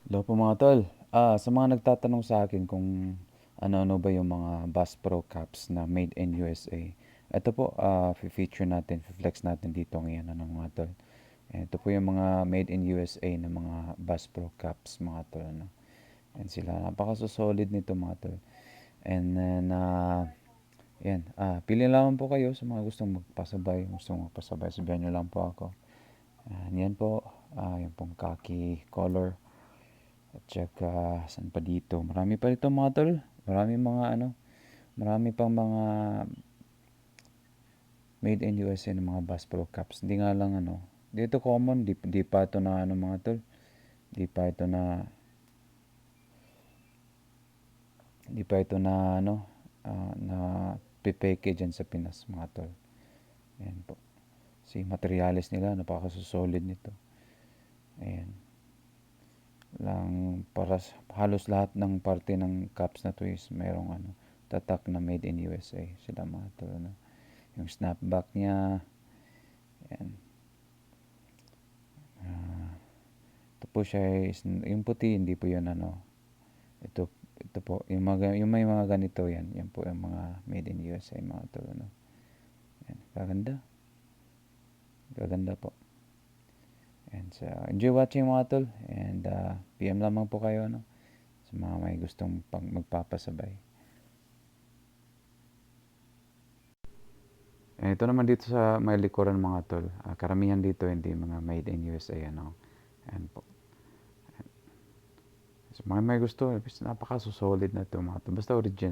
Hello po mga tol. Sa mga nagtatanong sa akin kung ano-ano ba yung mga Bass Pro Caps na made in USA. Ito po, feature natin, flex natin dito ngayon, ano mga tol. Ito po yung mga made in USA na mga Bass Pro Caps mga tol. Ano. And sila, napaka-solid nito mga tol. And then, yan, pili lang po kayo sa mga gustong magpasabay, sabihan nyo lang po ako. Yan po, yan pong khaki color. At saka, saan pa dito? Marami pa dito mga tol. Marami pang mga made in USA ng mga Bass Pro Caps. Hindi nga lang ano. Dito common, di pa ito na ano mga tol. Di pa ito na, di pa ito na ano, na pipeke dyan sa Pinas mga tol. Ayan po. Si materials nila, napakasolid nito. Ayan. Halos lahat ng parte ng caps na to is mayroong ano, tatak na made in USA. Sila mga tol. Ano. Yung snapback niya, yan. Ito po siya yung puti, hindi po yun ano. Ito po, yung may mga ganito yan. Yan po yung mga made in USA mga tol. Ano. Yan, kaganda. Kaganda po. And so, enjoy watching mga tol. And PM lamang po kayo ano, sa mga may gustong magpapasabay. Ito naman dito sa may likuran mga tol. Karamihan dito hindi mga made in USA ano. Ayan po. So, mga may gusto, napaka-solid na ito mga tol. Basta original.